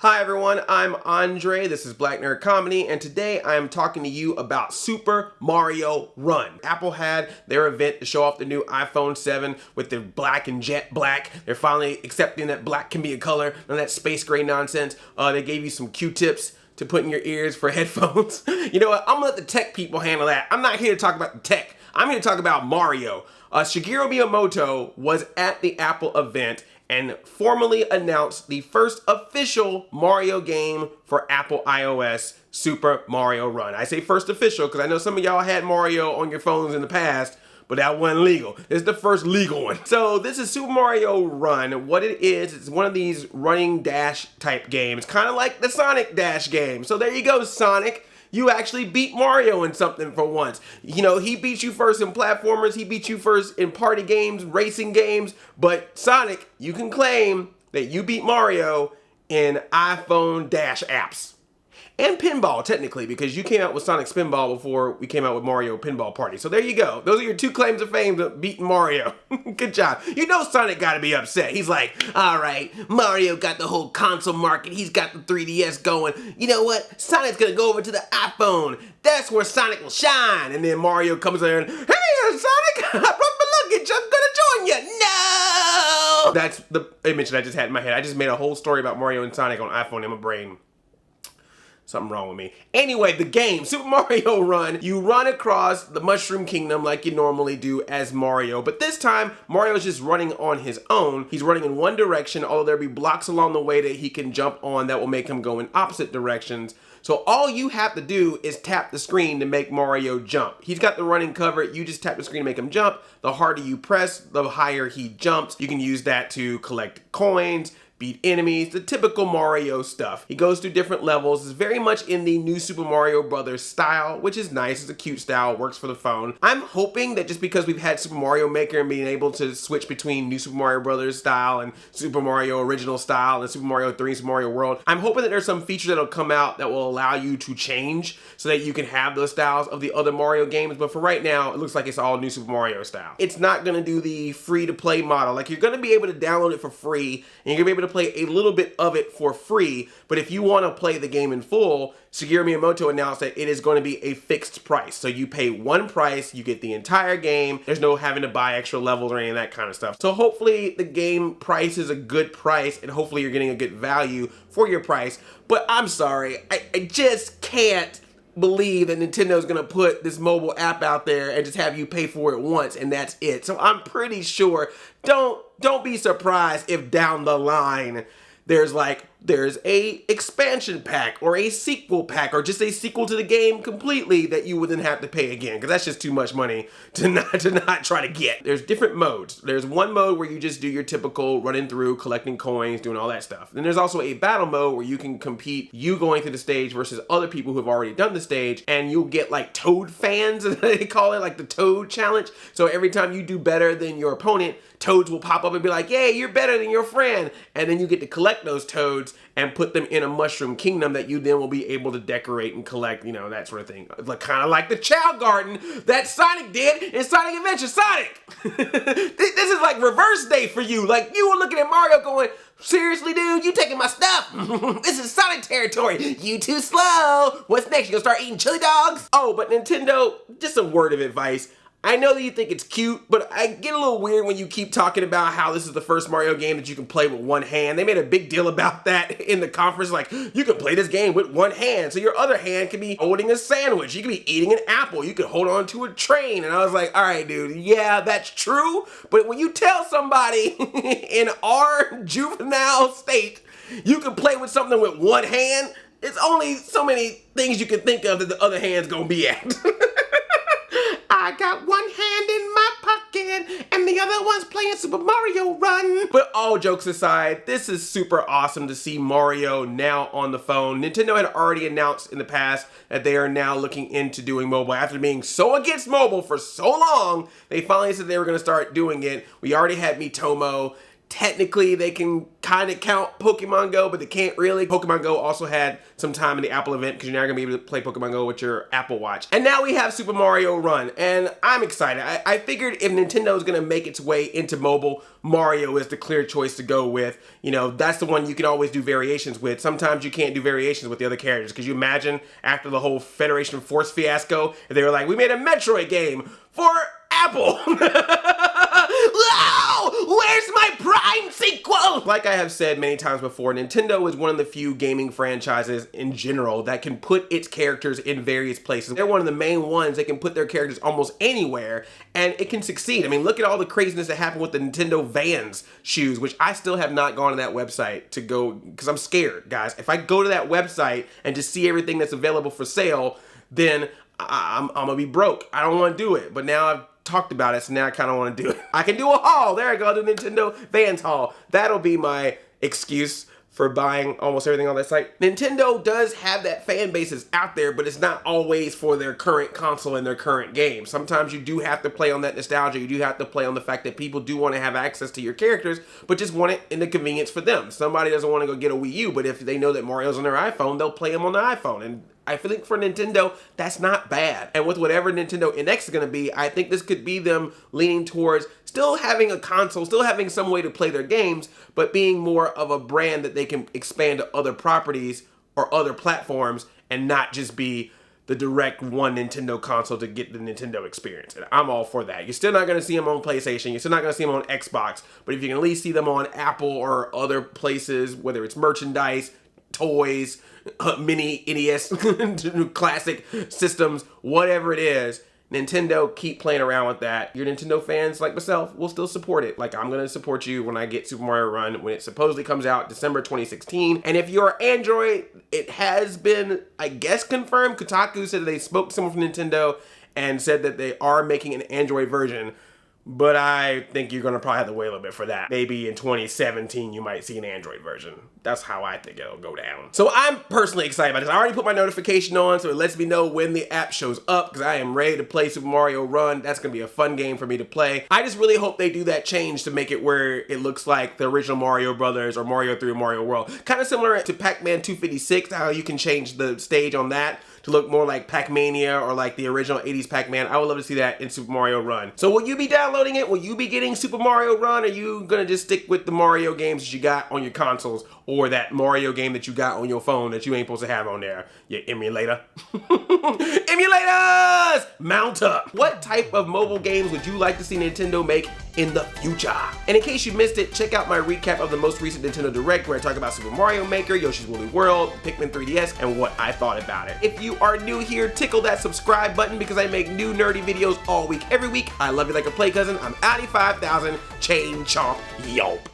Hi everyone, I'm Andre, this is Black Nerd Comedy, and today I'm talking to you about Super Mario Run. Apple had their event to show off the new iPhone 7 with the black and jet black. They're finally accepting that black can be a color, none of that space gray nonsense. They gave you some Q-tips to put in your ears for headphones. You know what, I'm gonna let the tech people handle that. I'm not here to talk about the tech, I'm here to talk about Mario. Shigeru Miyamoto was at the Apple event and formally announced the first official Mario game for Apple iOS, Super Mario Run. I say first official because I know some of y'all had Mario on your phones in the past, but that wasn't legal. This is the first legal one. So this is Super Mario Run. What it is, it's one of these running dash type games, kind of like the Sonic Dash game. So there you go, Sonic. You actually beat Mario in something for once. You know, he beat you first in platformers, he beat you first in party games, racing games, but Sonic, you can claim that you beat Mario in iPhone Dash apps. And pinball, technically, because you came out with Sonic Spinball before we came out with Mario Pinball Party. So there you go. Those are your two claims of fame to beating Mario. Good job. You know Sonic gotta be upset. He's like, all right, Mario got the whole console market. He's got the 3DS going. You know what? Sonic's gonna go over to the iPhone. That's where Sonic will shine. And then Mario comes there and, hey, Sonic, I brought my luggage. I'm gonna join you. No! That's the image that I just had in my head. I just made a whole story about Mario and Sonic on iPhone in my brain. Something wrong with me. Anyway, the game, Super Mario Run, you run across the Mushroom Kingdom like you normally do as Mario, but this time, Mario's just running on his own. He's running in one direction, although there'll be blocks along the way that he can jump on that will make him go in opposite directions. So all you have to do is tap the screen to make Mario jump. He's got the running covered, you just tap the screen to make him jump. The harder you press, the higher he jumps. You can use that to collect coins, beat enemies, the typical Mario stuff. He goes through different levels. It's very much in the new Super Mario Brothers style, which is nice. It's a cute style, works for the phone. I'm hoping that just because we've had Super Mario Maker and being able to switch between new Super Mario Brothers style and Super Mario Original style and Super Mario 3 and Super Mario World, I'm hoping that there's some features that'll come out that will allow you to change so that you can have those styles of the other Mario games. But for right now, it looks like it's all new Super Mario style. It's not gonna do the free to play model. Like, you're gonna be able to download it for free and you're gonna be able to play a little bit of it for free, but if you want to play the game in full, Shigeru Miyamoto announced that it is going to be a fixed price. So you pay one price, you get the entire game. There's no having to buy extra levels or any of that kind of stuff. So hopefully the game price is a good price and hopefully you're getting a good value for your price. But I'm sorry, I just can't believe that Nintendo's gonna put this mobile app out there and just have you pay for it once and that's it. So I'm pretty sure, don't be surprised if down the line there's a expansion pack or a sequel pack or just a sequel to the game completely that you wouldn't have to pay again, because that's just too much money to not try to get. There's different modes. There's one mode where you just do your typical running through, collecting coins, doing all that stuff. Then there's also a battle mode where you can compete, you going through the stage versus other people who have already done the stage, and you'll get like Toad fans, they call it, like the Toad challenge. So every time you do better than your opponent, Toads will pop up and be like, yay, you're better than your friend. And then you get to collect those Toads and put them in a Mushroom Kingdom that you then will be able to decorate and collect, you know, that sort of thing. Like, kind of like the Chow Garden that Sonic did in Sonic Adventure Sonic. This is like reverse day for you. Like, you were looking at Mario going, seriously, dude, you taking my stuff. This is Sonic territory. You too slow. What's next? You gonna start eating chili dogs? Oh, but Nintendo, just a word of advice. I know that you think it's cute, but I get a little weird when you keep talking about how this is the first Mario game that you can play with one hand. They made a big deal about that in the conference, like, you can play this game with one hand. So your other hand can be holding a sandwich. You can be eating an apple. You can hold on to a train. And I was like, all right, dude, yeah, that's true. But when you tell somebody in our juvenile state, you can play with something with one hand, it's only so many things you can think of that the other hand's gonna be at. I got one hand in my pocket and the other one's playing Super Mario Run. But all jokes aside, this is super awesome to see Mario now on the phone. Nintendo had already announced in the past that they are now looking into doing mobile. After being so against mobile for so long, they finally said they were going to start doing it. We already had Miitomo. technically they can kind of count Pokemon Go, but they can't really. Pokemon Go also had some time in the Apple event because you're now gonna be able to play Pokemon Go with your Apple Watch. And now we have Super Mario Run, and I'm excited. I figured if Nintendo is gonna make its way into mobile, Mario is the clear choice to go with. You know, that's the one you can always do variations with. Sometimes you can't do variations with the other characters. Because you imagine after the whole Federation Force fiasco, if they were like, we made a Metroid game for Apple. Wow! Where's my Prime sequel? Like I have said many times before, Nintendo is one of the few gaming franchises in general that can put its characters in various places. They're one of the main ones that can put their characters almost anywhere, and it can succeed. I mean, look at all the craziness that happened with the Nintendo Vans shoes, which I still have not gone to that website to go, because I'm scared, guys. If I go to that website and just see everything that's available for sale, then I'm gonna be broke. I don't want to do it, but now I've talked about it, so now I kind of want to do it. I can do a haul. There I go, the Nintendo Vans haul. That'll be my excuse for buying almost everything on that site. Nintendo does have that fan bases out there, but it's not always for their current console and their current game. Sometimes you do have to play on that nostalgia. You do have to play on the fact that people do want to have access to your characters, but just want it in the convenience for them. Somebody doesn't want to go get a Wii U, but if they know that Mario's on their iPhone, they'll play him on the iPhone. And I think for Nintendo, that's not bad. And with whatever Nintendo NX is gonna be, I think this could be them leaning towards still having a console, still having some way to play their games, but being more of a brand that they can expand to other properties or other platforms and not just be the direct one Nintendo console to get the Nintendo experience. And I'm all for that. You're still not gonna see them on PlayStation, you're still not gonna see them on Xbox, but if you can at least see them on Apple or other places, whether it's merchandise, toys, mini NES, classic systems, whatever it is, Nintendo, keep playing around with that. Your Nintendo fans like myself will still support it. Like I'm gonna support you when I get Super Mario Run when it supposedly comes out December 2016. And if you're Android, it has been, I guess, confirmed. Kotaku said that they spoke to someone from Nintendo and said that they are making an Android version. But I think you're gonna probably have to wait a little bit for that. Maybe in 2017, you might see an Android version. That's how I think it'll go down. So I'm personally excited about this. I already put my notification on, so it lets me know when the app shows up, because I am ready to play Super Mario Run. That's gonna be a fun game for me to play. I just really hope they do that change to make it where it looks like the original Mario Brothers or Mario 3 or Mario World. Kind of similar to Pac-Man 256, how you can change the stage on that to look more like Pac-Mania or like the original 80s Pac-Man. I would love to see that in Super Mario Run. So will you be downloading it? Will you be getting Super Mario Run? Or are you gonna just stick with the Mario games that you got on your consoles or that Mario game that you got on your phone that you ain't supposed to have on there? You emulator. Emulators! Mount up. What type of mobile games would you like to see Nintendo make in the future? And in case you missed it, check out my recap of the most recent Nintendo Direct where I talk about Super Mario Maker, Yoshi's Woolly World, Pikmin 3DS, and what I thought about it. If you are new here, tickle that subscribe button because I make new nerdy videos all week, every week. I love you like a play cousin. I'm Addy 5000, Chain Chomp Yelp.